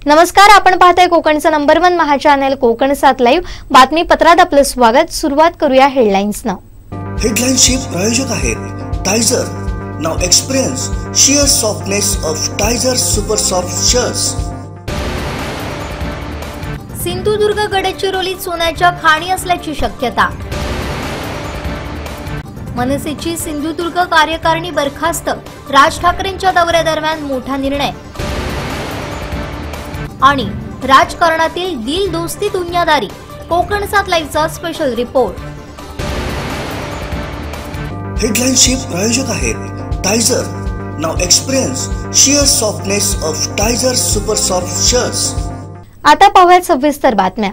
नमस्कार, आपण पाहताय कोकणचं नंबर 1 महा चॅनल कोकण 7 लाईव्ह बातमीपत्रात आपलं स्वागत। सुरुवात करूया हेडलाईन्सनं। हेडलाईन्सचे प्रायोजक आहेत Tiger. Now experience sheer softness of Tiger super soft shirts. Sindhudurg गडचिरोलीत सोन्याच्या खाणी असल्याची शक्यता। मनसेची सिंधुदुर्ग कार्यकारिणी बरखास्त, राज ठाकरेंच्या दौऱ्यादरम्यान मोठा निर्णय। आणि राजकारणातील दिल दोस्ती दुनियादारी, कोकण 7 लाईव्हचा स्पेशल रिपोर्ट। हेडलाईन्सचे प्रायोजक आहेत Tiger. Now experience sheer softness of Tiger super soft shirts. आता पाहूया सविस्तर बातम्या।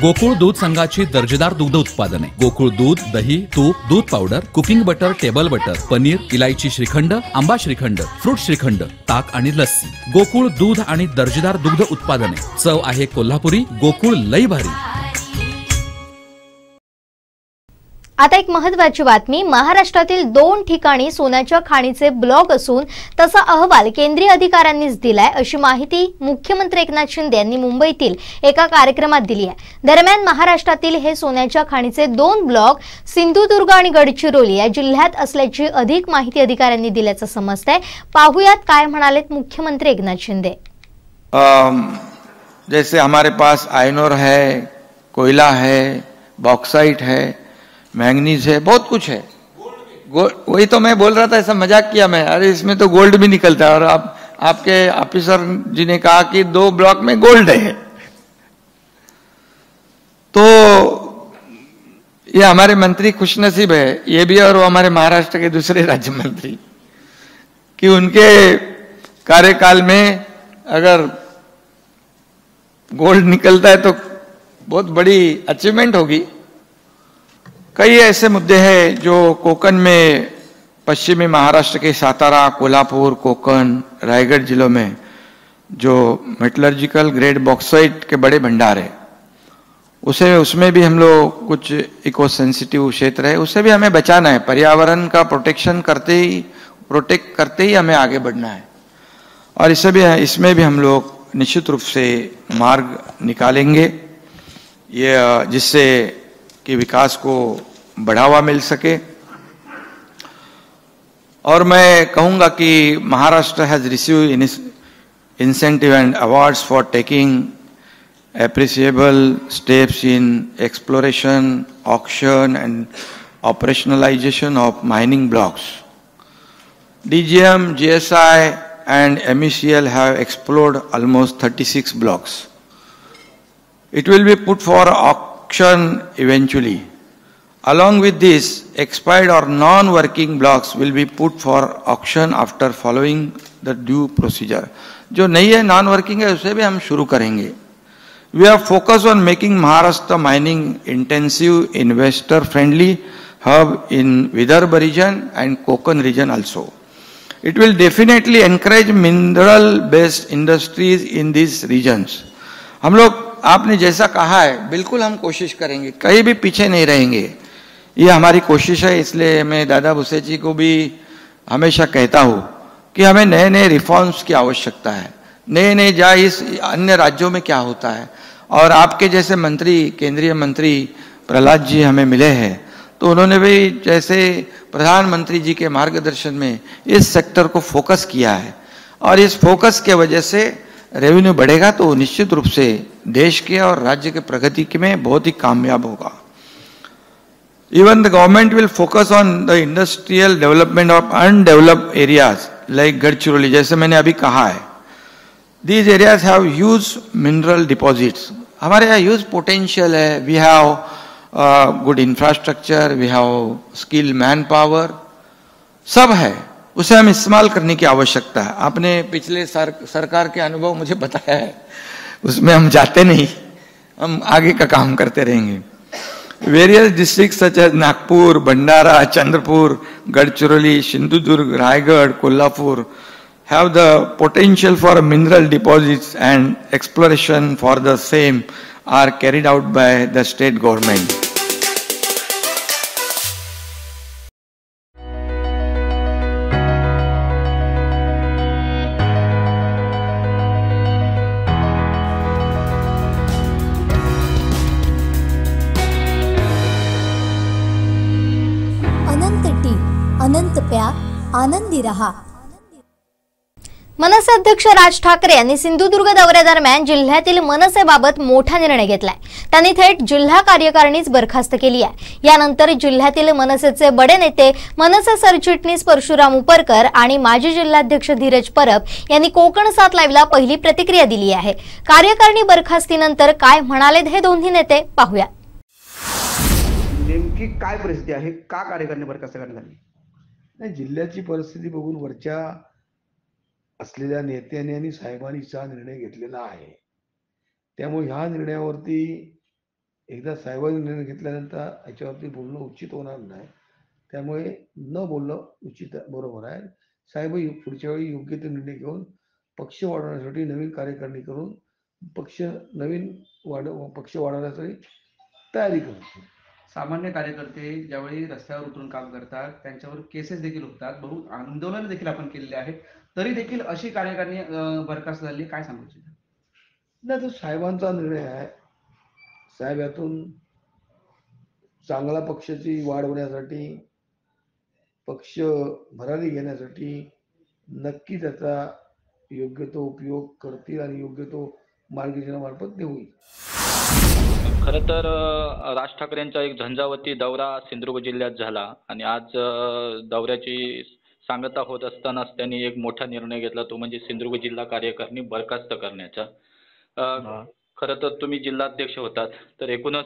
गोकुळ दूध संघाची दर्जेदार दुग्ध उत्पादने, गोकुळ दूध, दही, तूप, दूध powder, cooking butter, table butter, paneer, इलायची श्रीखंड, आंबा श्रीखंड, फ्रूट श्रीखंड, ताक आणि लस्सी। गोकुळ दूध आणि दर्जेदार दुग्ध उत्पादने, चव आहे कोल्हापुरी, गोकुळ लई भारी। आता एक महत्त्वाची बातमी। महाराष्ट्रातील 2 ठिकाणी सोन्याच्या खाणीचे ब्लॉक असून तसा अहवाल केंद्रीय अधिकाऱ्यांनीच दिलाय, अशी माहिती मुख्यमंत्री एकनाथ शिंदे यांनी मुंबईतील एका कार्यक्रमात दिली आहे। दरम्यान महाराष्ट्रातील हे सोन्याच्या खाणीचे 2 ब्लॉक सिंधुदुर्ग आणि गडचिरोली या जिल्ह्यात असल्याची अधिक माहिती अधिकाऱ्यांनी दिल्याचं समजतंय। पाहूयात काय म्हणालेत मुख्यमंत्री एकनाथ शिंदे। जैसे हमारे पास आयरन ओर है, कोयला है, बॉक्साइट है, मैंगनीज है, बहुत कुछ है। वही तो मैं बोल रहा था, ऐसा मजाक किया मैं, अरे इसमें तो गोल्ड भी निकलता है। और आपके ऑफिसर जी ने कहा कि 2 ब्लॉक में गोल्ड है। तो ये हमारे मंत्री खुशनसीब है, ये भी और वो हमारे महाराष्ट्र के दूसरे राज्य मंत्री, कि उनके कार्यकाल में अगर गोल्ड निकलता है तो बहुत बड़ी अचीवमेंट होगी। कई ऐसे मुद्दे हैं जो कोकण में, पश्चिमी महाराष्ट्र के सातारा, कोल्हापुर, कोकण, रायगढ़ जिलों में जो मेटलर्जिकल ग्रेड बॉक्साइट के बड़े भंडार है, उसमें भी हम लोग कुछ इको सेंसिटिव क्षेत्र है, उसे भी हमें बचाना है। पर्यावरण का प्रोटेक्ट करते ही हमें आगे बढ़ना है। और इसमें भी हम लोग निश्चित रूप से मार्ग निकालेंगे, ये जिससे कि विकास को बढ़ावा मिल सके। और मैं कहूंगा कि Maharashtra has received incentive end awards for taking appreciable steps in exploration, auction end operationalisation of mining blocks. DGM, GSI and MECL have explored almost 36 blocks. It will be put for auction eventually. Along with this, expired or non-working blocks will be put for auction after following the due procedure. जो नहीं है, non-working है, उसे भी हम शुरू करेंगे। We are focused on making Maharashtra mining intensive, investor friendly hub in Vidarbha region and Konkan region also. It will definitely encourage mineral based industries in these regions. हम लोग, आपने जैसा कहा है, बिल्कुल हम कोशिश करेंगे, कहीं भी पीछे नहीं रहेंगे। ये हमारी कोशिश है। इसलिए मैं दादा भुसे जी को भी हमेशा कहता हूँ कि हमें नए नए रिफॉर्म्स की आवश्यकता है। नए जाए इस अन्य राज्यों में क्या होता है। और आपके जैसे मंत्री, केंद्रीय मंत्री प्रहलाद जी हमें मिले हैं, तो उन्होंने भी जैसे प्रधानमंत्री जी के मार्गदर्शन में इस सेक्टर को फोकस किया है। और इस फोकस के वजह से रेवेन्यू बढ़ेगा तो निश्चित रूप से देश के और राज्य के प्रगति में बहुत ही कामयाब होगा। Even the government will focus on the industrial development of undeveloped areas like Gadchiroli, जैसे मैंने अभी कहा है। These areas have huge mineral deposits. हमारे यहाँ huge potential है। We have good infrastructure, we have skilled manpower, सब है, उसे हम इस्तेमाल करने की आवश्यकता है। आपने पिछले सरकार के अनुभव मुझे बताया है, उसमें हम जाते नहीं, हम आगे का काम करते रहेंगे। Various districts such as Nagpur, Bandara, Chandrapur, Gadchiroli, Sindhudurg, Raigad, Kolhapur have the potential for mineral deposits and exploration for the same are carried out by the state government. Anant tea Anant प्या आनंदी रहा. मनसे अध्यक्ष राज ठाकरे यांनी सिंधुदुर्ग दौऱ्यादरम्यान जिल्ह्यातील मनसेबाबत मोठा निर्णय घेतलाय. त्यांनी थेट जिल्हा कार्यकारिणीच बरखास्त केली आहे. यानंतर जिल्ह्यातील मनसेचे बडे नेते मनसे सरचिटणीस परशुराम उपरकर आणि माजी जिल्हाध्यक्ष धीरज परब यांनी कोकण 7 लाईव्हला पहिली प्रतिक्रिया दिली आहे. कार्यकारिणी बरखास्तीनंतर काय म्हणालेत हे दोन्ही नेते पाहूया. नेमकी काय परिस्थिती आहे, का कार्यकारिणी बरखास्त करण्यात आली? नाही, जिल्ह्याची परिस्थिती बघून वरच्या असलेल्या नेत्यांनी आणि साहेबांनीचा निर्णय घेतलेला आहे. त्यामुळे ह्या निर्णयावरती एकदा साहेबांनी निर्णय घेतल्यानंतर याच्यावरती बोलणं उचित होणार नाही. त्यामुळे न बोलणं उचित बरोबर आहे. साहेब पुढच्या वेळी योग्य ते निर्णय घेऊन पक्ष वाढवण्यासाठी नवीन कार्यकारिणी करून पक्ष वाढवण्यासाठी तयारी करू. सामान्य कार्यकर्ते ज्यावेळी रस्त्यावर उतरून काम करतात त्यांच्यावर केसेस देखील होतात, बहु आंदोलन देखील आपण केलेले आहे, तरी देखील अशी कार्यकारिणी बरखास्त झाली. काय सांगू इच्छिता? नाही, तो साहेबांचा निर्णय आहे. साहेब यातून चांगला पक्षाची वाढ होण्यासाठी, पक्ष भरारी घेण्यासाठी नक्की त्याचा योग्य तो उपयोग करतील आणि योग्य तो मार्गदर्शनामार्फत ते होईल. खरं तर राज ठाकरेंचा एक झंझावती दौरा सिंधुदुर्ग जिल्ह्यात झाला आणि आज दौऱ्याची सांगता होत असतानाच त्यांनी एक मोठा निर्णय घेतला, तो म्हणजे सिंधुदुर्ग जिल्हा कार्यकारिणी बरखास्त करण्याचा. खरं तर तुम्ही जिल्हाध्यक्ष होतात, तर एकूणच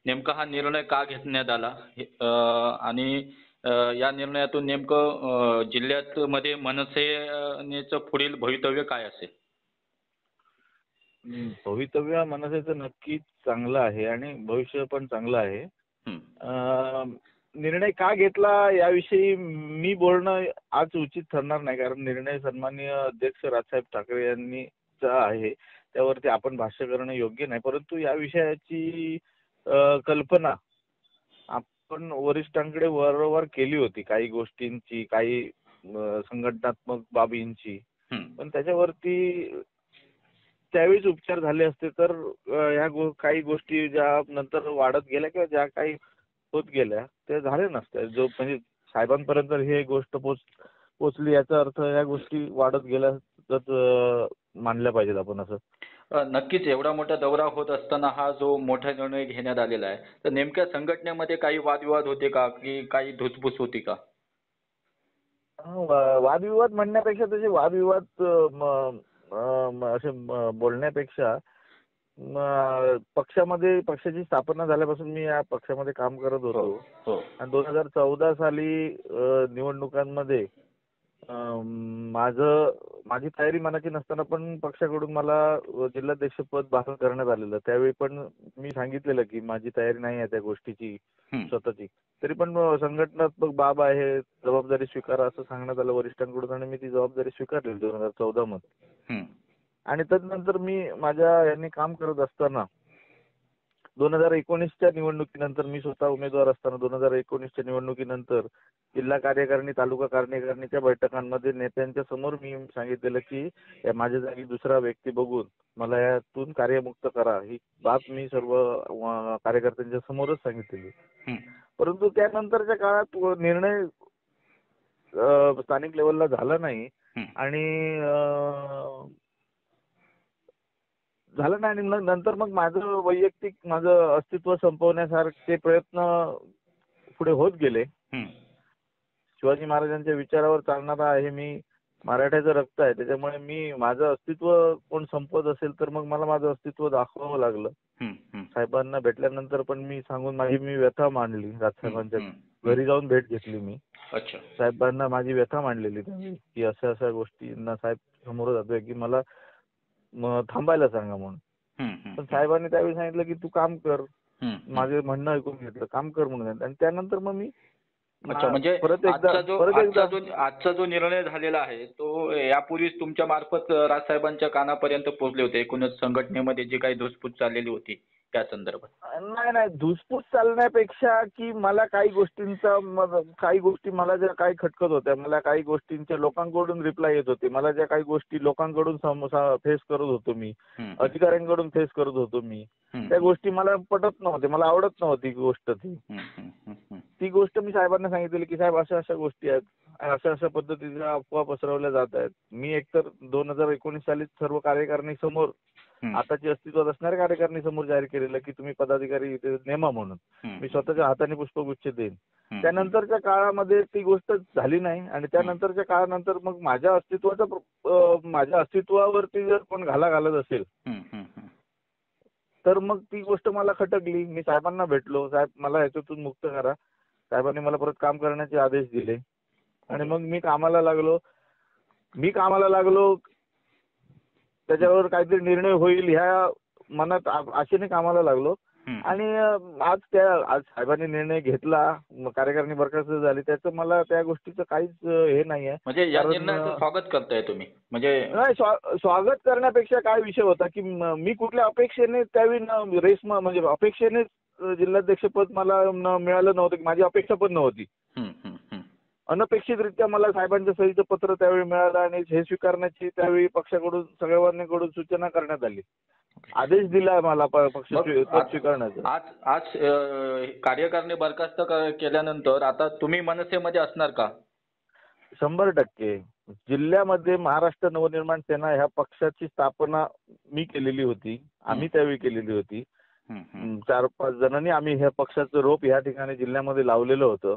नेमका हा निर्णय का घेण्यात आला आणि या निर्णयातून नेमकं जिल्ह्यात मध्ये मनसेचं पुढील भवितव्य काय असेल? भवितव्य मनसेचं नक्कीच चांगलं आहे आणि भविष्य पण चांगलं आहे. निर्णय का घेतला याविषयी मी बोलणं आज उचित ठरणार नाही, कारण निर्णय सन्माननीय अध्यक्ष राजसाहेब ठाकरे यांनीचा आहे, त्यावरती आपण भाष्य करणं योग्य नाही. परंतु या विषयाची कल्पना आपण वरिष्ठांकडे वारंवार केली होती, काही गोष्टींची, काही संघटनात्मक बाबींची, पण त्याच्यावरती त्यावेळीच उपचार झाले असते तर ह्या काही गोष्टी ज्या नंतर वाढत गेल्या किंवा ज्या काही होत गेल्या ते झाले नसते. जो म्हणजे साहेबांपर्यंत ही गोष्ट पोचली याचा अर्थ या गोष्टी वाढत गेल्याच मानल्या पाहिजेत आपण. असं नक्कीच एवढा मोठा दौरा होत असताना हा जो मोठा निर्णय घेण्यात आलेला आहे, तर नेमक्या संघटनेमध्ये काही वादविवाद होते का, की काही धुसफूस होती का? वादविवाद म्हणण्यापेक्षा त्याचे वादविवाद असे बोलण्यापेक्षा पक्षाची स्थापना झाल्यापासून मी या पक्षामध्ये काम करत होतो आणि 2014 साली निवडणुकांमध्ये माझी तयारी मनाची नसताना पण पक्षाकडून मला जिल्हाध्यक्ष पद बहाल करण्यात आलेलं. त्यावेळी पण मी सांगितलेलं की माझी तयारी नाही आहे त्या गोष्टीची स्वतःची, तरी पण संघटनात्मक बाब आहे, जबाबदारी स्वीकारा असं सांगण्यात आलं वरिष्ठांकडून आणि मी ती जबाबदारी स्वीकारली 2014 मध्ये. आणि त्यानंतर मी माझ्या यांनी काम करत असताना 2019च्या निवडणुकीनंतर, मी स्वतः उमेदवार असताना 2019च्या निवडणुकीनंतर जिल्हा कार्यकारिणी, तालुका कार्यकारिणीच्या बैठकांमध्ये नेत्यांच्या समोर मी सांगितलेलं की माझ्या जागी दुसरा व्यक्ती बघून मला यातून कार्यमुक्त करा, ही बाब मी सर्व कार्यकर्त्यांच्या समोरच सांगितलेली. परंतु त्यानंतरच्या काळात निर्णय स्थानिक लेवलला झाला नाही आणि नंतर मग माझं अस्तित्व संपवण्यासारखे प्रयत्न पुढे होत गेले. शिवाजी महाराजांच्या विचारावर चालणारा आहे मी, मराठ्याचं रक्त आहे, त्याच्यामुळे मी माझं अस्तित्व कोण संपवत असेल तर मग मला माझं अस्तित्व दाखवावं लागलं. साहेबांना भेटल्यानंतर पण मी मी व्यथा मांडली, राजसाहेबांच्या घरी जाऊन भेट घेतली मी. साहेबांना माझी व्यथा मांडलेली त्यावेळी की अशा गोष्टींना साहेब समोर जातोय की मला थांबायला सांगा म्हणून. पण साहेबांनी त्यावेळी सांगितलं की तू काम कर, माझे म्हणणं ऐकून घेतलं, काम कर म्हणून. आणि त्यानंतर मग मी अच्छा, म्हणजे परत एकदा आजचा जो निर्णय झालेला आहे तो यापूर्वीच तुमच्या मार्फत राजसाहेबांच्या कानापर्यंत पोहोचले होते, एकूणच संघटनेमध्ये जी काही धुसफूस चाललेली होती त्या संदर्भात? नाही, धुसफूस चालण्यापेक्षा की मला काही गोष्टी मला ज्या काही खटकत होत्या, मला काही गोष्टींच्या लोकांकडून रिप्लाय येत होते, मला ज्या काही गोष्टी लोकांकडून फेस करत होतो मी, अधिकाऱ्यांकडून फेस करत होतो मी, त्या गोष्टी मला पटत नव्हते, मला आवडत नव्हती गोष्ट ती गोष्ट मी साहेबांना सांगितली की साहेब अशा गोष्टी आहेत, अशा पद्धतीच्या अफवा पसरवल्या जात आहेत. मी एकतर 2019 साली सर्व कार्यकारिणी समोर, आताची अस्तित्वात असणाऱ्या कार्यकारिणी समोर जाहीर केलेलं की तुम्ही पदाधिकारी इथे नेमा म्हणून, मी स्वतःच्या हाताने पुष्पगुच्छ देईन. त्यानंतरच्या काळामध्ये ती गोष्ट झाली नाही आणि त्यानंतरच्या काळानंतर मग माझ्या अस्तित्वावरती जर कोण घाला घालत असेल तर मग ती गोष्ट मला खटकली. मी साहेबांना भेटलो, साहेब मला ह्याच्यातून मुक्त करा. साहेबांनी मला परत काम करण्याचे आदेश दिले आणि मग मी कामाला लागलो. त्याच्यावर काहीतरी निर्णय होईल ह्या मनात आशेने कामाला लागलो आणि आज साहेबांनी निर्णय घेतला, कार्यकारिणी बरखास्त झाली, त्याचं मला त्या गोष्टीचं काहीच हे नाही आहे. म्हणजे या निर्णयाचं स्वागत करताय तुम्ही? म्हणजे नाही, स्वागत करण्यापेक्षा काय विषय होता की मी कुठल्या अपेक्षेने त्यावेळी म्हणजे अपेक्षेने जिल्हाध्यक्षपद मला मिळालं नव्हतं, माझी अपेक्षा पण नव्हती. अनपेक्षितरित्या मला साहेबांच्या सहीचं पत्र त्यावेळी मिळालं आणि हे स्वीकारण्याची त्यावेळी पक्षाकडून सगळ्यांकडून सूचना करण्यात आली, आदेश दिला मला पक्ष स्वीकारण्याचा. आज कार्यकारिणी बरखास्त केल्यानंतर आता तुम्ही मनसेमध्ये असणार का? 100%. जिल्ह्यामध्ये महाराष्ट्र नवनिर्माण सेना ह्या पक्षाची स्थापना मी केलेली होती, आम्ही त्यावेळी केलेली होती. 4-5 जणांनी आम्ही ह्या पक्षाचं रोप ह्या ठिकाणी जिल्ह्यामध्ये लावलेलं होतं.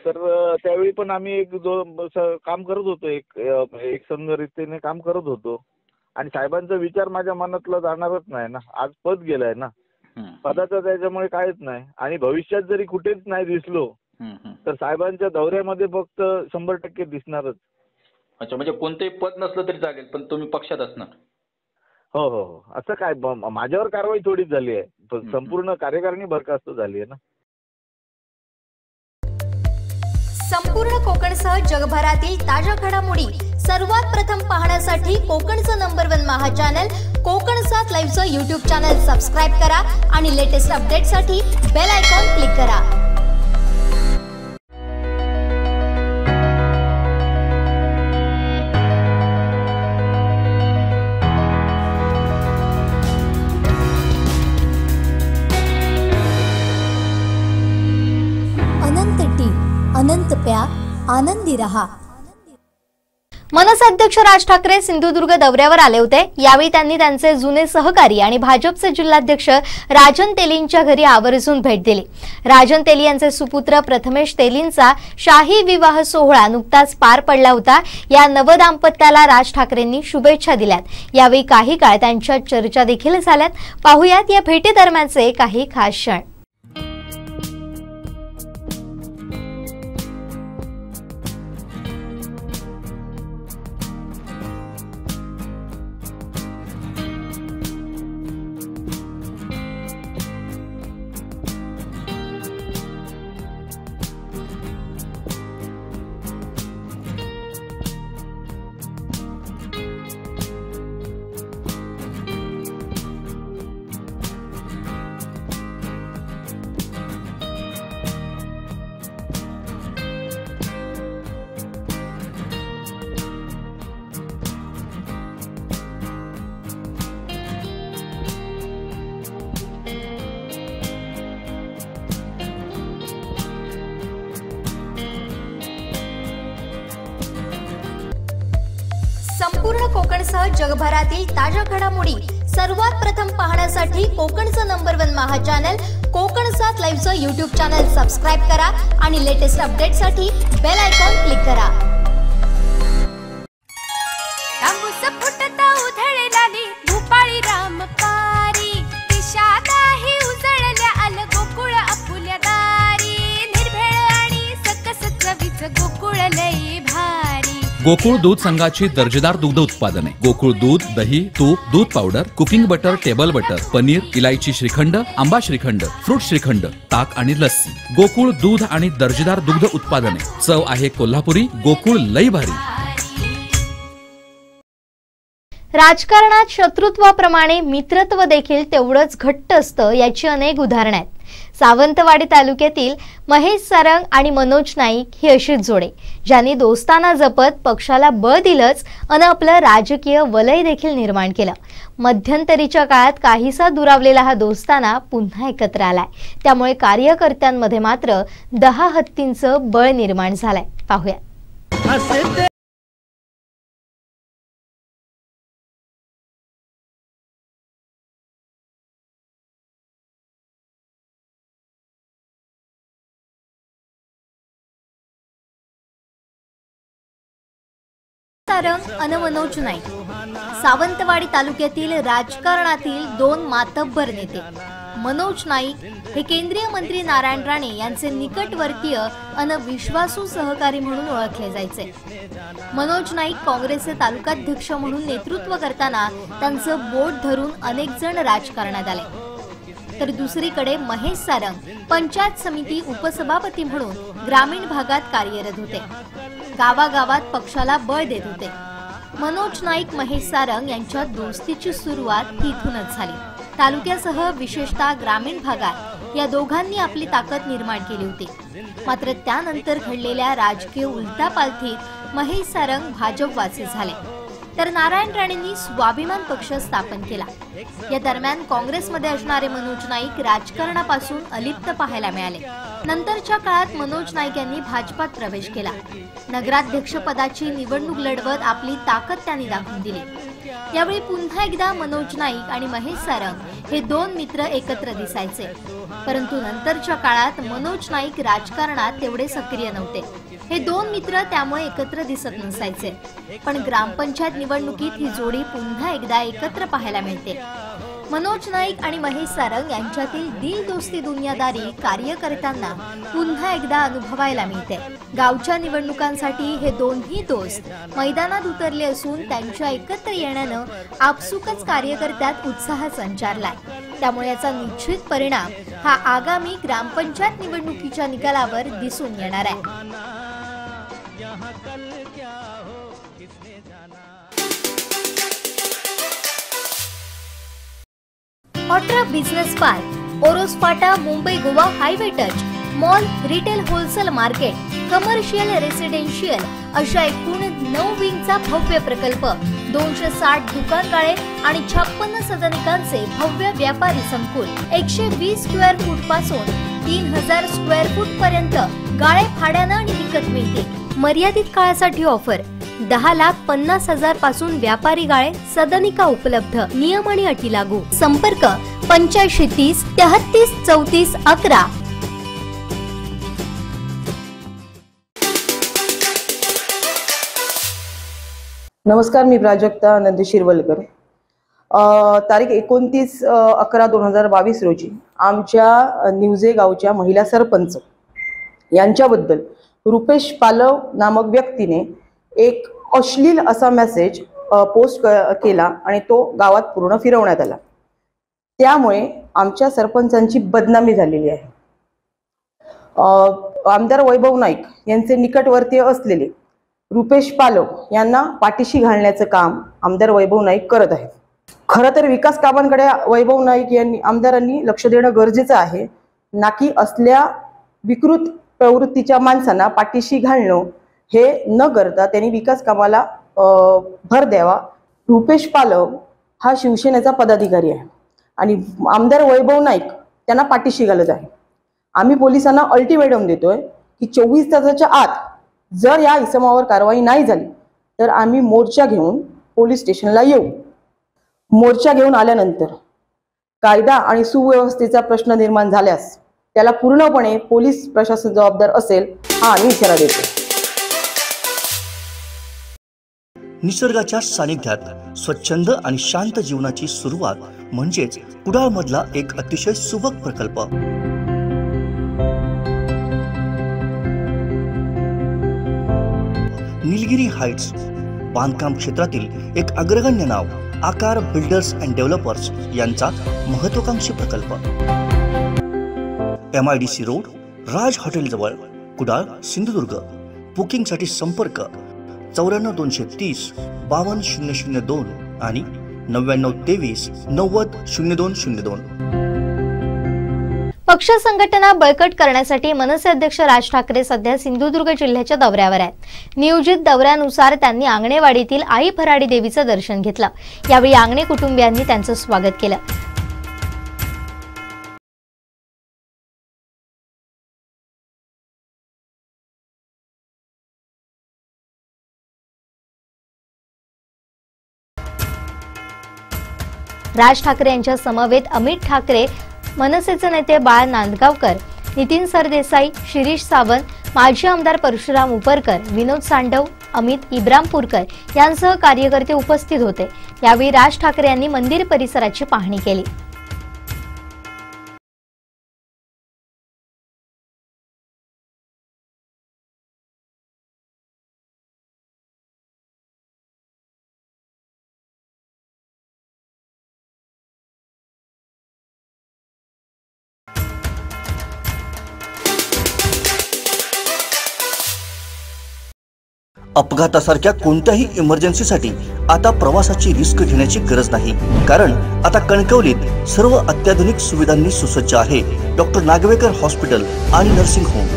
तर त्यावेळी पण आम्ही काम करत होतो, एक संघरितीने काम करत होतो आणि साहेबांचा विचार माझ्या मनातला जाणारच नाही ना. आज पद गेलाय ना, पदाचा त्याच्यामुळे काहीच नाही आणि भविष्यात जरी कुठेच नाही दिसलो तर साहेबांच्या दौऱ्यामध्ये फक्त 100% दिसणारच. अच्छा, म्हणजे कोणतेही पद नसलं तरी चालेल पण तुम्ही पक्षात असणार? हो. असं काय, माझ्यावर कारवाई थोडीच झाली आहे, संपूर्ण कार्यकारिणी बरखास्त झाली आहे ना. संपूर्ण कोकणसह जगभरातील ताज्या घडामोडी सर्वात प्रथम पाहण्यासाठी कोकणचं नंबर 1 महा चॅनल कोकणसात लाईव्हचं यूट्यूब चॅनल सबस्क्राईब करा आणि लेटेस्ट अपडेटसाठी बेल आयकॉन क्लिक करा. अनंत प्या, आनंदी रहा. मनसे अध्यक्ष राज ठाकरे सिंधुदुर्ग दौऱ्यावर आले होते. यावेळी त्यांनी त्यांचे जुने सहकारी आणि भाजपचे जिल्हाध्यक्ष राजन तेलींच्या घरी आवर्जून भेट दिली. राजन तेली यांचे सुपुत्र प्रथमेश तेलींचा शाही विवाह सोहळा नुकताच पार पडला होता. या नवदाम्पत्याला राज ठाकरेंनी शुभेच्छा दिल्यात. यावेळी काही काळ त्यांच्या चर्चा देखील झाल्यात. पाहुयात या भेटीदरम्यानचे काही खास क्षण. संपूर्ण कोकणसह जगभरातील ताज्या घडामोडी सर्वात प्रथम पाहण्यासाठी कोकणचं नंबर 1 महा चॅनल कोकणसात लाईव्हचं यूट्यूब चॅनल सबस्क्राईब करा आणि लेटेस्ट अपडेटसाठी बेल आयकॉन क्लिक करा. भूपाळी रामपारी दिशादाही उजळल्या आल गोकुळ आपुल्या दारी निर्भेळ आणि सकस चवीच गोकुळ लई भारी. गोकुळ दूध संघाची दर्जेदार दुग्ध उत्पादने गोकुळ दूध, दही, तूप, दूध powder, cooking butter, table butter, paneer, इलायची श्रीखंड, आंबा श्रीखंड, फ्रूट श्रीखंड, ताक आणि लस्सी. गोकुळ दूध आणि दर्जेदार दुग्ध उत्पादने. चव आहे कोल्हापुरी. गोकुळ लई भारी. राजकारणात शत्रुत्वाप्रमाणे मित्रत्व देखील तेवढंच घट्ट असतं याची अनेक उदाहरणं आहेत. सावंतवाडी तालुक्यातील महेश सारंग आणि मनोज नाईक ही अशीच जोडे ज्यांनी दोस्ताना जपत पक्षाला बळ दिलंच आणि आपलं राजकीय वलय देखील निर्माण केलं. मध्यंतरीच्या काळात काहीसा दुरावलेला हा दोस्ताना पुन्हा एकत्र आलाय. त्यामुळे कार्यकर्त्यांमध्ये मात्र 10 हत्तींचं बळ निर्माण झालंय. पाहूया. सारंग आणि मनोज नाईक सावंतवाडी तालुक्यातील राजकारणातील 2 मातब्बर नेते. मनोज नाईक हे केंद्रीय मंत्री नारायण राणे यांचे निकटवर्तीय आणि विश्वासू सहकारी म्हणून ओळखले जायचे. मनोज नाईक काँग्रेसचे तालुकाध्यक्ष म्हणून नेतृत्व करताना त्यांचं बोट धरून अनेक जण राजकारणात आले. तर दुसरीकडे महेश सारंग पंचायत समिती उपसभापती म्हणून ग्रामीण भागात कार्यरत होते. गावागावात पक्षाला बळ देत होते. मनोज नाईक महेश सारंग यांच्या दोस्तीची सुरुवात तिथूनच झाली. तालुक्यासह विशेषतः ग्रामीण भागात या दोघांनी आपली ताकद निर्माण केली होती. मात्र त्यानंतर घडलेल्या राजकीय उलटापालथीत महेश सारंग भाजपवासी झाले, तर नारायण राणेंनी स्वाभिमान पक्ष स्थापन केला. या दरम्यान काँग्रेसमध्ये असणारे मनोज नाईक राजकारणापासून अलिप्त पाहायला मिळाले. नंतरच्या काळात मनोज नाईक यांनी भाजपात प्रवेश केला. नगराध्यक्ष पदाची निवडणूक लढवत आपली ताकद त्यांनी दाखवून दिली. यावेळी पुन्हा एकदा मनोज नाईक आणि महेश सारंग हे 2 मित्र एकत्र दिसायचे. परंतु नंतरच्या काळात मनोज नाईक राजकारणात तेवढे सक्रिय नव्हते. हे 2 मित्र त्यामुळे एकत्र दिसत नसायचे. पण ग्रामपंचायत निवडणुकीत ही जोडी पुन्हा एकदा एकत्र पाहायला मिळते. मनोज नाईक आणि महेश सारंग यांच्यातील दिल दोस्ती दुनियादारी कार्यकर्त्यांना पुन्हा एकदा अनुभवायला मिळते. गावच्या निवडणुकांसाठी हे दोन्ही दोस्त मैदानात उतरले असून त्यांच्या एकत्र येण्यानं आपसुकच कार्यकर्त्यात उत्साह संचारलाय. त्यामुळे याचा निश्चित परिणाम हा आगामी ग्रामपंचायत निवडणुकीच्या निकालावर दिसून येणार आहे. 18 बिझनेस पार्क, ओरोस फाटा, Mumbai Goa highway touch, mall, retail wholesale market, commercial residential अशा एकूण 9 विंगचा भव्य प्रकल्प, 260 दुकानगाळे आणि 56 सदनिकांचे भव्य व्यापारी संकुल, 120 स्क्वेअर फूट पासून 3000 स्क्वेअर फूट पर्यंत गाळे भाड्यानं आणि विकत मिळतील. मर्यादित काळासाठी ऑफर. 10,50,000 पासून व्यापारी गाळे, सदनिका उपलब्ध. नियम आणि अटी लागू. संपर्क 8530 33 34 11. नमस्कार, मी प्राजक्ता आनंद शिरवलकर. तारीख 29/11/2022 रोजी आमच्या निवजे गावच्या महिला सरपंच यांच्याबद्दल रुपेश पालव नामक व्यक्तीने एक अश्लील असा मेसेज पोस्ट केला आणि तो गावात पूर्ण फिरवण्यात आला. त्यामुळे आमच्या सरपंचांची बदनामी झालेली आहे. आमदार वैभव नाईक यांचे निकटवर्तीय असलेले रुपेश पालव यांना पाठीशी घालण्याचं काम आमदार वैभव नाईक करत आहेत. खरं तर विकास कामांकडे वैभव नाईक यांनी आमदारांनी लक्ष देणं गरजेचं आहे, ना की असल्या विकृत प्रवृत्तीच्या माणसांना पाठीशी घालणं हे न करता त्यांनी विकास कामाला भर द्यावा. रुपेश पालव हा शिवसेनेचा पदाधिकारी आहे आणि आमदार वैभव नाईक त्यांना पाठीशी घालत आहे. आम्ही पोलिसांना अल्टिमेटम देतोय की 24 तासाच्या आत जर या इसमावर कारवाई नाही झाली तर आम्ही मोर्चा घेऊन पोलीस स्टेशनला येऊ. मोर्चा घेऊन आल्यानंतर कायदा आणि सुव्यवस्थेचा प्रश्न निर्माण झाल्यास त्याला पूर्णपणे पोलीस प्रशासन जबाबदार असेल, हा आम्ही इशारा देतो. निसर्गाच्या सानिध्यात स्वच्छंद आणि शांत जीवनाची सुरुवात म्हणजेच कुडाळ मधला एक अतिशय सुबक प्रकल्प. निलगिरी निलगिरी हाइट्स बांधकाम क्षेत्रातील एक अग्रगण्य नाव आकार बिल्डर्स अँड डेव्हलपर्स यांचा महत्त्वाकांक्षी प्रकल्प MIDC रोड, राज हॉटेल जवळ, कुडाळ, सिंधुदुर्ग. बुकिंगसाठी संपर्क 94 230 52 002 आणि 99 23 90 0202. पक्ष संघटना बळकट करण्यासाठी मनसे अध्यक्ष राज ठाकरे सध्या सिंधुदुर्ग जिल्ह्याच्या दौऱ्यावर आहेत. नियोजित दौऱ्यानुसार त्यांनी आंगणेवाडीतील आई भराडी देवीचं दर्शन घेतलं. यावेळी आंगणे कुटुंबियांनी त्यांचं स्वागत केलं. राज ठाकरे यांच्या समवेत अमित ठाकरे, मनसेचे नेते बाळ नांदगावकर, नितीन सरदेसाई, शिरीष सावंत, माजी आमदार परशुराम उपरकर, विनोद सांडव, अमित इब्रामपूरकर यांसह कार्यकर्ते उपस्थित होते. यावेळी राज ठाकरे यांनी मंदिर परिसराची पाहणी केली. अपघातासारख्या कोणत्याही इमर्जन्सीसाठी आता प्रवासाची रिस्क घेण्याची गरज नाही, कारण आता कणकवलीत सर्व अत्याधुनिक सुविधांनी सुसज्ज आहे डॉक्टर नागवेकर हॉस्पिटल आणि नर्सिंग होम.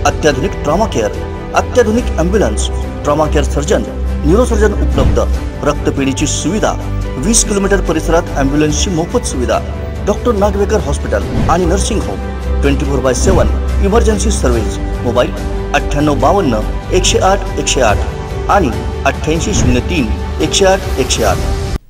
अत्याधुनिक ट्रॉमा केअर, अत्याधुनिक ambulance, trauma care surgeon, neurosurgeon उपलब्ध, रक्तपेढीची सुविधा, 20 किलोमीटर परिसरात ॲम्ब्युलन्सची मोफत सुविधा. डॉक्टर नागवेकर हॉस्पिटल आणि nursing home 24/7 emergency service. Mobile 9852 108 108 आणि 8803 108 108.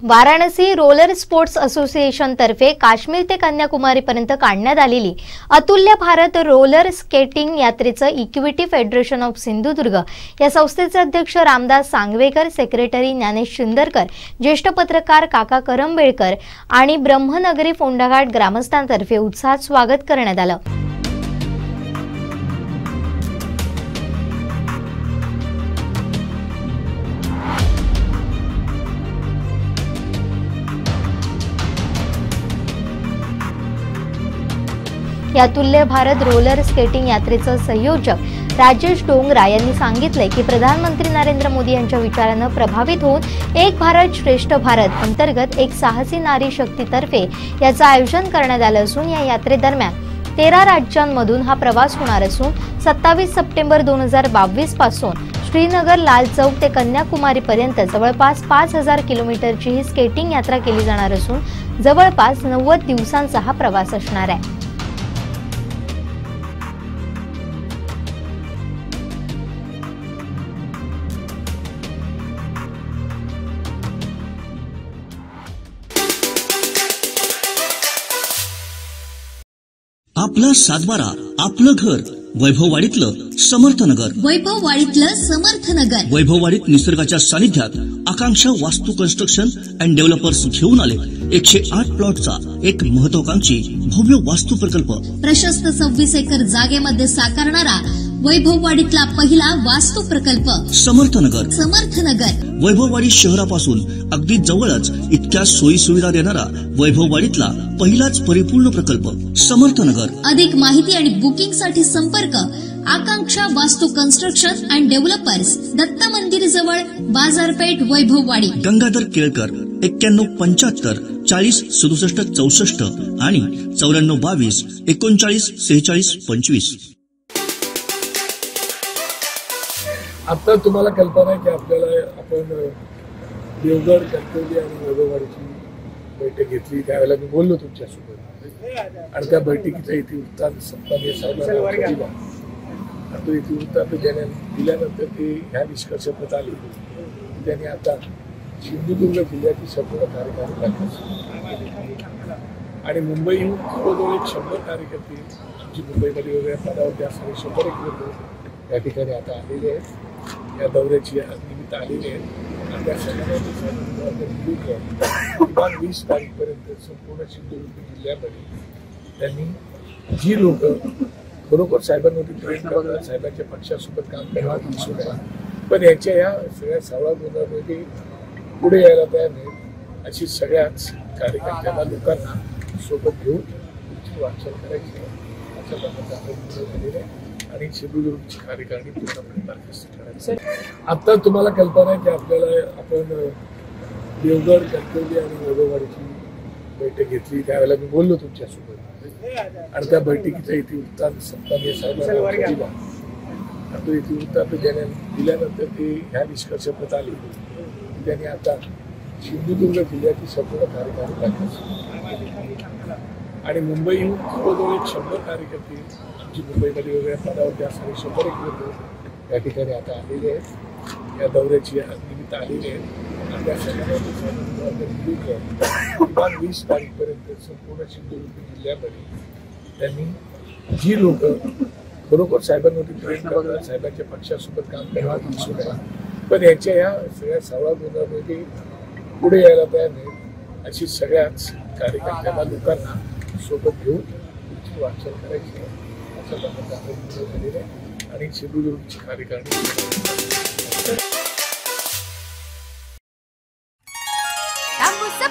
वाराणसी रोलर स्पोर्ट्स असोसिएशन तर्फे काश्मीर ते कन्याकुमारी पर्यंत काढण्यात आलेली अतुल्य भारत रोलर स्केटिंग यात्रेचं इक्विटी फेडरेशन ऑफ सिंधुदुर्ग या संस्थेचे अध्यक्ष रामदास सांगवेकर, सेक्रेटरी ज्ञानेश शिंदरकर, ज्येष्ठ पत्रकार काका करंबेळकर आणि ब्रह्मनगरी फोंडाघाट ग्रामस्थांतर्फे उत्साहात स्वागत करण्यात आलं. या तुल्य भारत रोलर स्केटिंग यात्रेचं संयोजक राजेश डोंगरा यांनी सांगितले की प्रधानमंत्री नरेंद्र मोदी यांच्या विचारानं प्रभावित होऊन एक भारत श्रेष्ठ भारत अंतर्गत एक साहसी नारी शक्तीतर्फे याचं आयोजन करण्यात आलं असून या यात्रेदरम्यान 13 राज्यांमधून हा प्रवास होणार असून 27 सप्टेंबर 2022 पासून श्रीनगर लाल चौक ते कन्याकुमारी पर्यंत जवळपास 5000 किलोमीटरची ही स्केटिंग यात्रा केली जाणार असून जवळपास 90 दिवसांचा हा प्रवास असणार आहे. आपला सातबारा, आपलं घर, वैभववाडीतलं समर्थनगर. वैभववाडीतलं समर्थनगर. वैभववाडीत निसर्गाच्या सानिध्यात आकांक्षा वास्तू कन्स्ट्रक्शन अँड डेव्हलपर्स घेऊन आले 108 प्लॉटचा एक महत्वाकांक्षी भव्य वास्तू प्रकल्प. प्रशस्त 26 एकर जागेमध्ये साकारणारा वैभववाडीतला पहिला वास्तू प्रकल्प समर्थनगर. समर्थनगर वैभववाडी शहरापासून अगदी जवळच इतक्या सोयी सुविधा देणारा वैभववाडीतला पहिलाच परिपूर्ण प्रकल्प समर्थनगर. अधिक माहिती आणि बुकिंग साठी संपर्क आकांक्षा वास्तू कन्स्ट्रक्शन अँड डेव्हलपर्स, दत्त मंदिर जवळ, बाजारपेठ, वैभववाडी. गंगाधर केळकर 9175 40 67 64 आणि 94 22 39 46 25. आता तुम्हाला कल्पना आहे की आपण देवगड, कणकवली आणि वैभववाडीची बैठक घेतली. त्यावेळेला मी बोललो तुमच्यासोबत आणि त्या बैठकीचा इतिवृत्तांत संपादकीय साहेबांना दिला. तो इतिवृत्तांत दिल्यानंतर ते ह्या निष्कर्षात आले की त्यांनी आता सिंधुदुर्ग जिल्ह्याची संपूर्ण कार्यकारी लागली आणि मुंबईहून जवळजवळ 100 कार्यकर्ते जी मुंबईमध्ये वेगवेगळ्या पदावरती असणारे 100 लोक या ठिकाणी आता आलेले आहेत. या दौऱ्याची निमित्त आलेली आहेत आणि त्या सगळ्यांनी किमान 20 तारीखपर्यंत संपूर्ण सिंधुदुर्ग जिल्ह्यामध्ये त्यांनी जी लोक खरोखर साहेबांवरती प्रेम करतात, साहेबांच्या पक्षासोबत काम करण्यात इच्छुक आहेत, पण याच्या या सगळ्या सावळा गोंधळामध्ये पुढे यायला तयार नाहीत अशी सगळ्याच कार्यकर्त्यांना लोकांना सोबत घेऊन पुढची वाटचाल करायची अशा प्रकारचा झालेला आहे आणि सिंधुदुर्गची कार्यकारिणी पूर्णपणे बरखास्त करायची. आता तुम्हाला कल्पना आहे की आपण देवगड, कणकवली आणि वैभववाडीची बैठक घेतली. त्यावेळेला मी बोललो तुमच्यासोबत आणि त्या बैठकीचा इथे वृत्तांत सत्तानीय साहेबांना दिला. तो इथे वृत्तांत दिल्यानंतर ते ह्या निष्कर्षात आले की त्यांनी आता सिंधुदुर्ग जिल्ह्याची संपूर्ण कार्यकारिणी बरखास्त आणि मुंबईहून जवळजवळ 100 कार्यकर्ते जी मुंबईमध्ये वेगवेगळ्या पदावरती असणारे 100 लोक या ठिकाणी आता आलेले आहेत. या दौऱ्याची निमित्त आलेले आहेत आणि त्या सगळ्यांनी किमान 20 तारीखपर्यंत संपूर्ण सिंधुदुर्ग जिल्ह्यामध्ये त्यांनी जी लोक खरोखर साहेबांवरती प्रेम करतात, साहेबांच्या पक्षासोबत काम करण्यात इच्छुक आहे पण यांच्या या सगळ्या सावळा गोंधळामध्ये पुढे यायला तयार नाहीत अशी सगळ्याच कार्यकर्त्यांना लोकांना सोबत घेऊन पुढची वाटचाल करायची अशा प्रकारचा झालेला आहे आणि सिंधुदुर्गची कार्यकारिणी.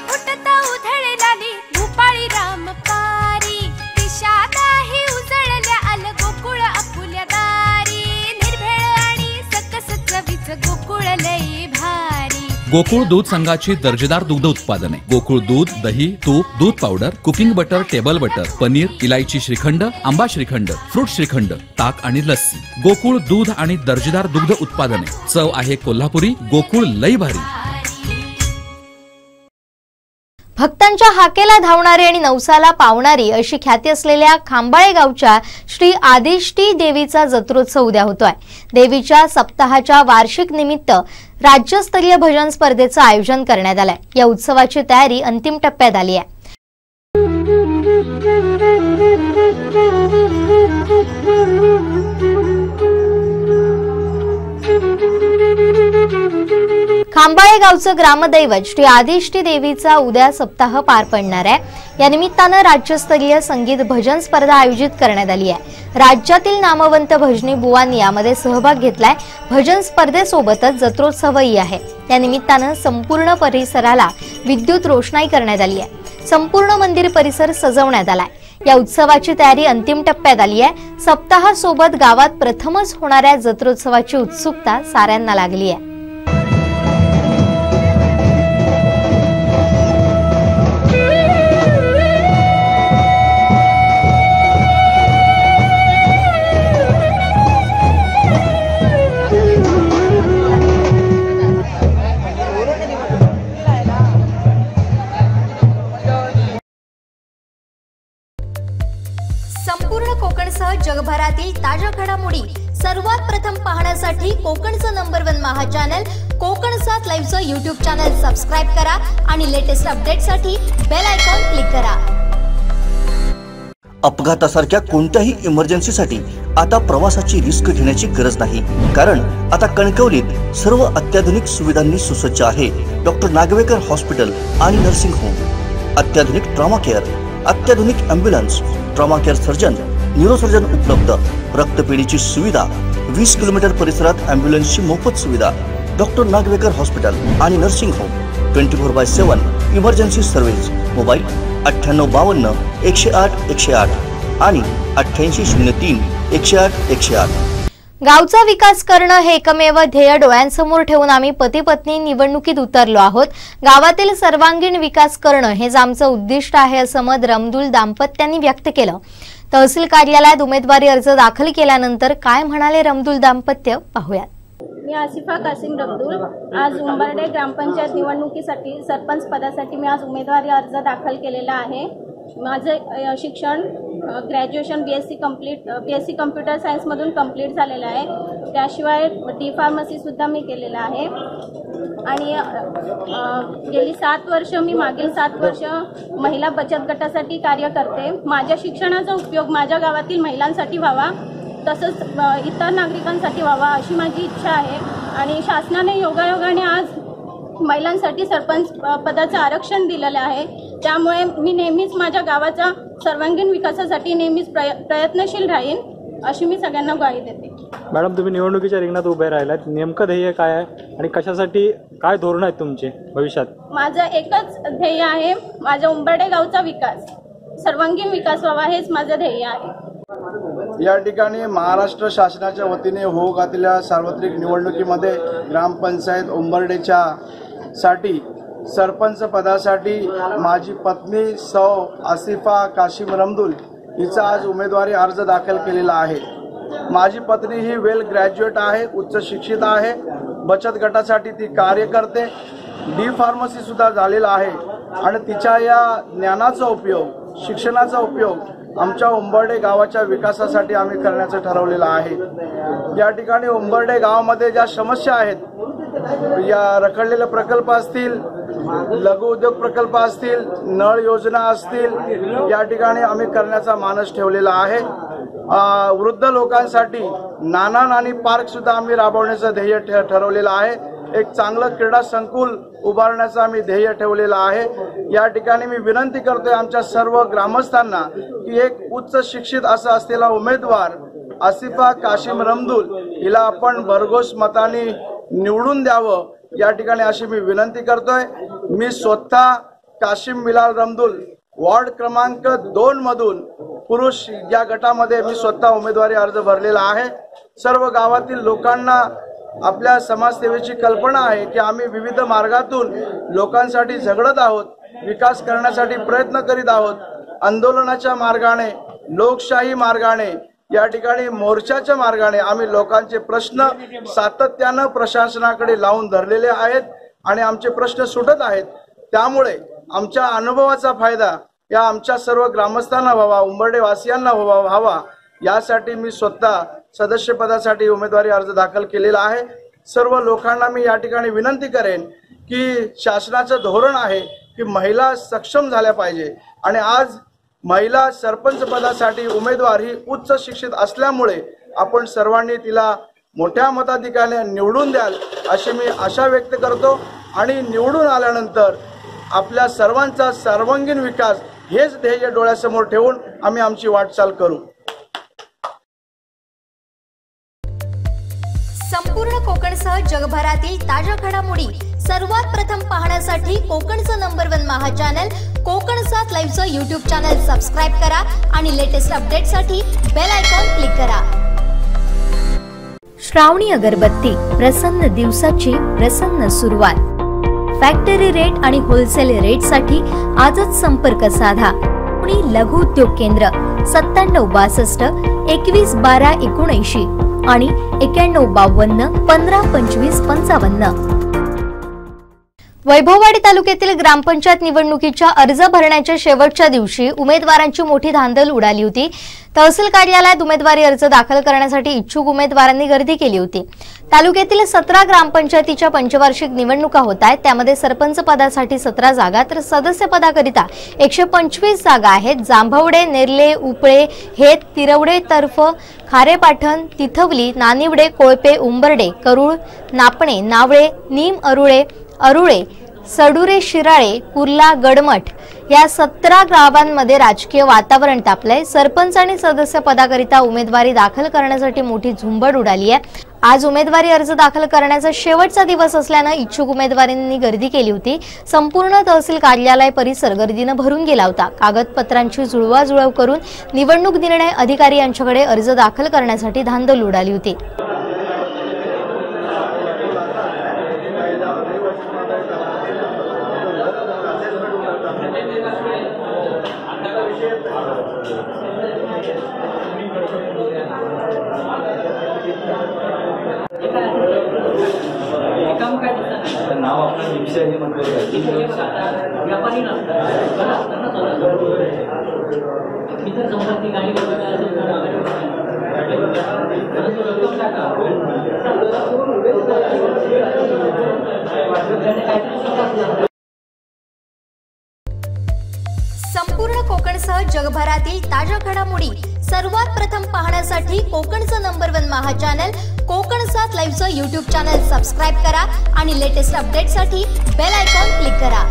फुटता उधळलेली भूपाळी रामपारी दिशा नाही उजळल्या आल गोकुळ आपुल्या दारी निर्भेळ आणि सकस चवीच गोकुळ लई भारी. गोकुळ दूध संघाची दर्जेदार दुग्ध उत्पादने गोकुळ दूध, दही, तूप, दूध powder, cooking butter, table butter, paneer, इलायची श्रीखंड, आंबा श्रीखंड, फ्रूट श्रीखंड, ताक आणि लस्सी. गोकुळ दूध आणि दर्जेदार दुग्ध उत्पादने. चव आहे कोल्हापुरी. गोकुळ लई भारी. भक्तांच्या हाकेला धावणारी आणि नवसाला पावणारी अशी ख्याती असलेल्या खांबाळे गावच्या श्री आदिष्टी देवीचा जत्रोत्सव उद्या होतोय. देवीच्या सप्ताहाच्या वार्षिक निमित्त राज्यस्तरीय भजन स्पर्धेचं आयोजन करण्यात आलंय. या उत्सवाची तयारी अंतिम टप्प्यात आली आहे. खांबाळे गावचं ग्रामदैवत श्री आदिष्टी देवीचा उद्या सप्ताह पार पडणार आहे. या निमित्तानं राज्यस्तरीय संगीत भजन स्पर्धा आयोजित करण्यात आली आहे. राज्यातील नामवंत भजनी बुवांनी यामध्ये सहभाग घेतलाय. भजन स्पर्धेसोबतच जत्रोत्सवही आहे. या निमित्तानं संपूर्ण परिसराला विद्युत रोषणाई करण्यात आली आहे. संपूर्ण मंदिर परिसर सजवण्यात आलाय. या उत्सवाची तयारी अंतिम टप्प्यात आली आहे. सप्ताहासोबत गावात प्रथमच होणाऱ्या जत्रोत्सवाची उत्सुकता साऱ्यांना लागली आहे. संपूर्ण कोकणसह जगभरातील ताज्या घडामोडी सर्वात प्रथम पाहण्यासाठी कोकणचं नंबर 1 महा चॅनल कोकण 7 लाईव्हचं यूट्यूब चॅनल सबस्क्राईब करा आणि लेटेस्ट अपडेटसाठी बेल आयकॉन क्लिक करा. अपघातासारख्या कोणत्याही इमर्जन्सीसाठी आता प्रवासाची रिस्क घेण्याची गरज नाही, कारण आता कणकवलीत सर्व अत्याधुनिक सुविधांनी सुसज्ज आहे डॉक्टर नागवेकर हॉस्पिटल आणि नर्सिंग होम. अत्याधुनिक ट्रॉमा केअर, अत्याधुनिक ambulance, trauma care surgeon, neurosurgeon उपलब्ध, रक्तपेढीची सुविधा, 20 किलोमीटर परिसरात ॲम्ब्युलन्सची मोफत सुविधा. डॉक्टर नागवेकर हॉस्पिटल आणि nursing home 24/7 emergency service. Mobile 9852 108 108 आणि 8803 108 108. गावचा विकास करणं हे एकमेव ध्येय डोळ्यांसमोर ठेवून आम्ही पती पत्नी निवडणुकीत उतरलो आहोत. गावातील सर्वांगीण विकास करणं हेच आमचं उद्दिष्ट आहे असं मत रमदुल दाम्पत्यांनी व्यक्त केलं. तहसील कार्यालयात उमेदवारी अर्ज दाखल केल्यानंतर काय म्हणाले रमदुल दाम्पत्य पाहूयात. मी आसिफा कासिम रमदुल. आज उंबरडे ग्रामपंचायत निवडणुकीसाठी सरपंच पदासाठी मी आज उमेदवारी अर्ज दाखल केलेला आहे. माझं शिक्षण ग्रॅज्युएशन BSc कम्प्युटर सायन्समधून कंप्लीट झालेलं आहे. त्याशिवाय D.Pharmacy मी केलेलं आहे आणि गेली 7 वर्ष मी मागील 7 वर्ष महिला बचत गटासाठी कार्य करते. माझ्या शिक्षणाचा उपयोग माझ्या गावातील महिलांसाठी व्हावा, तसंच इतर नागरिकांसाठी व्हावा अशी माझी इच्छा आहे. आणि शासनाने योगायोगाने आज महिलांसाठी सरपंच पदाचं आरक्षण दिलेलं आहे. त्यामुळे मी नेहमीच माझ्या गावाच्या सर्वांगीण विकासासाठी नेहमीच प्रयत्नशील राहीन. अशी मी सगळ्यांना ग्वाही देते. मॅडम, तुम्ही निवडणुकीच्या रिंगणात उभे राहिलात, नेमकं ध्येय काय आहे आणि कशासाठी, काय धोरण आहेत तुमचे भविष्यात? माझं एकच ध्येय आहे, माझ्या उंबरडे गावचा विकास, सर्वांगीण विकास व्हावा, हेच माझं ध्येय आहे. या ठिकाणी महाराष्ट्र शासनाच्या वतीने होऊ घातलेल्या सार्वत्रिक निवडणुकीमध्ये ग्रामपंचायत उंबरडेच्या साठी सरपंच पदासाठी माझी पत्नी सौ आसिफा काशिम रमदुल हिचा आज उमेदवारी अर्ज दाखल केलेला आहे. माझी पत्नी ही वेल ग्रॅज्युएट आहे, उच्च शिक्षित आहे, बचत गटासाठी ती कार्य करते, D.Pharmacy सुद्धा झालेला आहे आणि तिच्या या ज्ञानाचा उपयोग, शिक्षणाचा उपयोग आमच्या उंबरडे गावाच्या विकासासाठी आम्ही करण्याचं ठरवलेलं आहे. या ठिकाणी उंबरडे गावामध्ये ज्या समस्या आहेत, या रखडलेले प्रकल्प असतील, लघु उद्योग प्रकल्प असतील, नळ योजना असतील, या ठिकाणी आम्ही करण्याचा मानस ठेवलेला आहे. वृद्ध लोकांसाठी नाना नानी पार्क सुद्धा आम्ही राबवण्याचं ध्येय ठरवलेलं आहे. एक चांगलं क्रीडा संकुल उभारण्याचं आम्ही ध्येय ठेवलेलं आहे. या ठिकाणी मी विनंती करतोय आमच्या सर्व ग्रामस्थांना की एक उच्च शिक्षित असा असलेला उमेदवार आसिफा काशिम रमदुल हिला आपण भरघोस मताने निवडून द्यावं, या ठिकाणी अशी मी विनंती करतोय. मी स्वतः काशिम मिलाल रमदुल वॉर्ड क्रमांक 2 मधून पुरुष या गटामध्ये मी स्वतः उमेदवारी अर्ज भरलेला आहे. सर्व गावातील लोकांना आपल्या समाजसेवेची कल्पना आहे की आम्ही विविध मार्गातून लोकांसाठी झगडत आहोत, विकास करण्यासाठी प्रयत्न करीत आहोत. आंदोलनाच्या मार्गाने, लोकशाही मार्गाने, या ठिकाणी मोर्चाच्या मार्गाने आम्ही लोकांचे प्रश्न सातत्यानं प्रशासनाकडे लावून धरलेले आहेत आणि आमचे प्रश्न सुटत आहेत. त्यामुळे आमच्या अनुभवाचा फायदा या आमच्या सर्व ग्रामस्थांना व्हावा, उंबरडेवासियांना व्हावा, यासाठी मी स्वतः सदस्यपदासाठी उमेदवारी अर्ज दाखल केलेला आहे. सर्व लोकांना मी या ठिकाणी विनंती करेन की शासनाचं धोरण आहे की महिला सक्षम झाल्या पाहिजे आणि आज महिला सरपंच पदासाठी उमेदवार ही उच्च शिक्षित असल्यामुळे आपण सर्वांनी तिला मोठ्या मताधिक्याने निवडून द्याल अशी मी आशा व्यक्त करतो आणि निवडून आल्यानंतर आपल्या सर्वांचा सर्वांगीण विकास हेच ध्येय डोळ्यासमोर ठेवून आम्ही आमची वाटचाल करू. संपूर्ण कोकणसह जगभरातील ताज्या घडामोडी सर्वात प्रथम पाहण्यासाठी कोकणचं नंबर 1 महा चॅनल कोकण 7 लाईव्हचं YouTube चॅनल सबस्क्राईब करा आणि लेटेस्ट अपडेटसाठी बेल आयकॉन क्लिक करा. श्रावणी अगरबत्ती, प्रसन्न दिवसाची प्रसन्न सुरुवात. फॅक्टरी रेट आणि होलसेल रेट साठी आजच संपर्क साधा. पुणे लघु उद्योग केंद्र 9762 21 12 79 आणि 9152 15 25 55. वैभववाडी तालुक्यातील ग्रामपंचायत निवडणुकीच्या अर्ज भरण्याच्या शेवटच्या दिवशी उमेदवारांची मोठी धांदल उडाली होती. तहसील कार्यालयात उमेदवारी अर्ज दाखल करण्यासाठी इच्छुक उमेदवारांनी गर्दी केली होती. तालुक्यातील 17 ग्रामपंचायतीच्या पंचवार्षिक निवडणुका होत आहेत. त्यामध्ये सरपंच पदासाठी 17 जागा तर सदस्य पदाकरिता 125 जागा आहेत. जांभवडे, नेरले, उपळे, हेत, तिरवडे, तर्फ, खारेपाटण, तिथवली, नानिवडे, कोळपे, उंबरडे, करूळ, नापणे, नावळे, नीम, अरुळे, सडुरे, शिराळे, कुर्ला, गडमठ या 17 गावांमध्ये राजकीय वातावरण तापलंय. सरपंच आणि सदस्य पदाकरिता उमेदवारी दाखल करण्यासाठी मोठी झुंबड उडाली आहे. आज उमेदवारी अर्ज दाखल करण्याचा शेवटचा दिवस असल्याने इच्छुक उमेदवारांनी गर्दी केली होती. संपूर्ण तहसील कार्यालय परिसर गर्दीने भरून गेला होता. कागदपत्रांची जुळवाजुळव करून निवडणूक निर्णय अधिकारी यांच्याकडे अर्ज दाखल करण्यासाठी धांदल उडाली होती. नाव आपलं रिक्षा व्यापारी इतर संपत्ती काही संपूर्ण कोकणसह जगभरातील ताज्या घडामोडी सर्वात प्रथम पाहण्यासाठी कोकणचं नंबर 1 महा चॅनल कोकण 7 लाईव्हचं YouTube चॅनल सबस्क्राईब करा आणि लेटेस्ट अपडेटसाठी बेल आयकॉन क्लिक करा.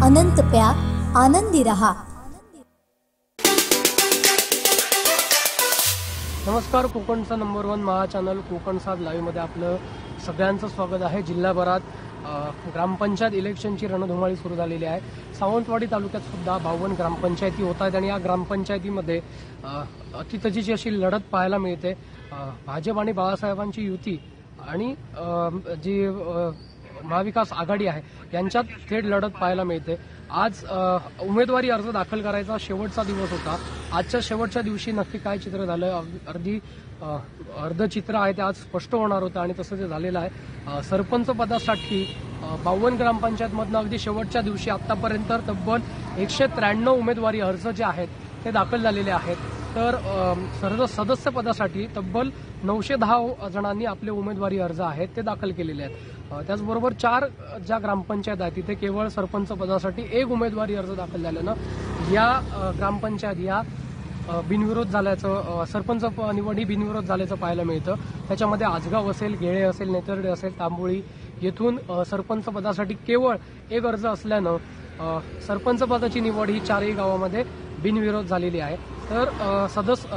अनंत प्यार, आनंदी रहा। नमस्कार, कोकणचा नंबर 1 महा चॅनल कोकण साध लाईव्ह मध्ये आपलं सगळ्यांचं स्वागत आहे। जिल्हाभरात ग्रामपंचायत इलेक्शनची रणधुमाळी सुरू झालेली आहे। सावंतवाडी तालुक्यात सुद्धा 52 ग्रामपंचायती होत आहेत आणि या ग्रामपंचायतीमध्ये अतितजीची अशी लढत पाहायला मिळते। भाजप आणि बाळासाहेबांची युती आणि जी महाविकास आघाडी आहे यांच्यात थेट लढत पाहायला मिळते। आज उमेदवारी अर्ज दाखल करायचा शेवटचा दिवस होता। आजच्या शेवटच्या दिवशी नक्की काय चित्र झालं, अर्ध चित्र आहे ते आज स्पष्ट होणार होतं आणि तसं ते झालेलं आहे। सरपंच पदासाठी 52 ग्रामपंचायतमधनं अगदी शेवटच्या दिवशी आतापर्यंत तब्बल 193 उमेदवारी अर्ज जे आहेत ते दाखल झालेले आहेत। तर सदस्य पदासाठी तब्बल 910 जणांनी आपले उमेदवारी अर्ज आहेत ते दाखल केलेले आहेत। त्याचबरोबर 4 ज्या ग्रामपंचायत आहेत तिथे केवळ सरपंच पदासाठी 1 उमेदवारी अर्ज दाखल झाल्यानं या ग्रामपंचायत या बिनविरोध झाल्याचं, सरपंच निवड ही बिनविरोध झाल्याचं पाहायला मिळतं। त्याच्यामध्ये आजगाव असेल, गेळे असेल, नेतर्डे असेल, तांबोळी येथून सरपंच पदासाठी केवळ 1 अर्ज असल्यानं सरपंच पदाची निवड ही 4ही गावामध्ये बिनविरोध झालेली आहे। तर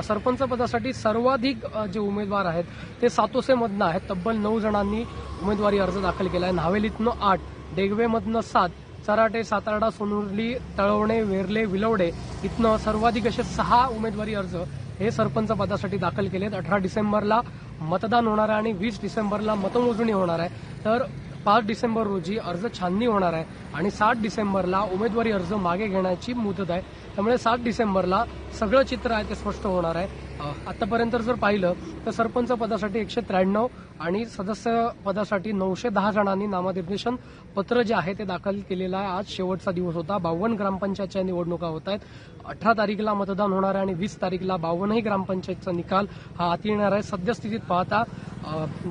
सरपंच पदासाठी सर्वाधिक जे उमेदवार आहेत ते सातोसेमधनं आहेत। तब्बल 9 जणांनी उमेदवारी अर्ज दाखल केला आहे। न्हावेलीतनं 8, डेगवेमधनं 7, चराटे, सातारडा, सोनुर्ली, तळवणे, वेर्ले, विलवडे इथनं सर्वाधिक असे 6 उमेदवारी अर्ज हे सरपंच पदासाठी दाखल केलेत। 18 डिसेंबरला मतदान होणार आहे आणि 20 डिसेंबरला मतमोजणी होणार आहे। तर 5 डिसेंबर रोजी अर्ज छाननी होणार आहे आणि 7 डिसेंबरला उमेदवारी अर्ज मागे घेण्याची मुदत आहे। त्यामुळे 7 डिसेंबरला सगळं चित्र आहे ते स्पष्ट होणार आहे। आतापर्यंत जर पाहिलं तर सरपंच पदासाठी 193 आणि सदस्य पदासाठी 910 जणांनी नामनिर्देशन पत्र जे आहे ते दाखल केलेलं आहे। आज शेवटचा दिवस होता। 52 ग्रामपंचायतच्या निवडणुका होत आहेत। 18 तारीखला मतदान होणार आहे आणि 20 तारीखला 52ही ग्रामपंचायतचा निकाल हा हाती येणार आहे। सद्यस्थितीत पाहता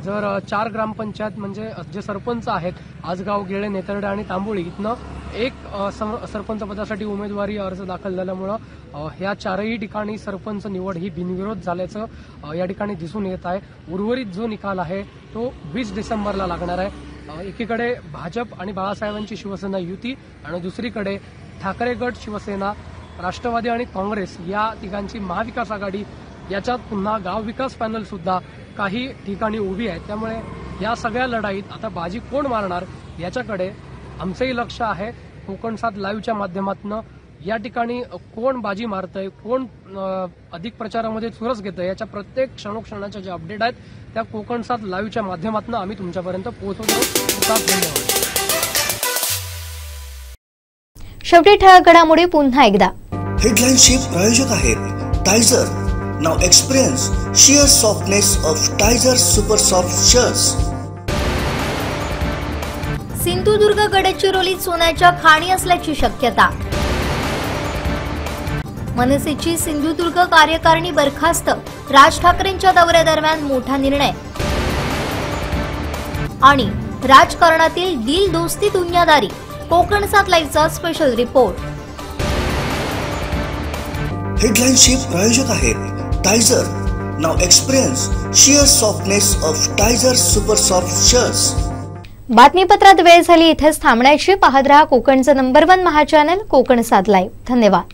जर 4 ग्रामपंचायत म्हणजे जे सरपंच आहेत आजगाव, गेळे, नेतर्डे आणि तांबोळी इथनं 1 सरपंच पदासाठी उमेदवारी अर्ज दाखल झाल्यामुळं ह्या 4ही ठिकाणी सरपंच निवड ही बिनविरोध झाल्याचं या ठिकाणी दिसून येत आहे। उर्वरित जो निकाल आहे तो 20 डिसेंबरला लागणार आहे। एकीकडे भाजप आणि बाळासाहेबांची शिवसेना युती आणि दुसरीकडे ठाकरे गट, शिवसेना, राष्ट्रवादी आणि काँग्रेस या तिघांची महाविकास आघाडी याच्यात पुन्हा गाव विकास पॅनल सुद्धा काही ठिकाणी उभी आहे। त्यामुळे या सगळ्या लढाईत आता बाजी कोण मारणार याच्याकडे आमचंही लक्ष आहे। कोकण साध लाईव्हच्या माध्यमातून या ठिकाणी कोण बाजी मारतंय, कोण अधिक प्रचारामध्ये चुरस घेतंय याच्या प्रत्येक क्षणोक्षणाच्या ज्या अपडेट आहेत त्या कोकण साध लाईव्हच्या माध्यमातून आम्ही तुमच्यापर्यंत पोहोचवतो। धन्यवाद। शेवटी ठळक घडामोडी पुन्हा एकदा। हेडलाईनचे प्रायोजक आहेत Tiger. Now experience sheer softness of Tiger Super Soft Shirts. Sindhudurg गडचिरोलीत सोन्याच्या खाणी असल्याची शक्यता। मनसेची सिंधुदुर्ग कार्यकारिणी बरखास्त, राज ठाकरेंच्या दौऱ्यादरम्यान मोठा निर्णय। आणि राजकारणातील दिल दोस्ती दुनियादारी, कोकण साध लाईव्हचा स्पेशल रिपोर्ट। हेडलाईनचे प्रायोजक आहेत Tiger. Now experience sheer softness of Tiger Super Soft Shirts. बातमीपत्रात वेळ झाली इथेच थांबण्याची। पाहत रहा कोकणचं नंबर 1 महा चॅनल कोकण साध लाईव्ह। धन्यवाद।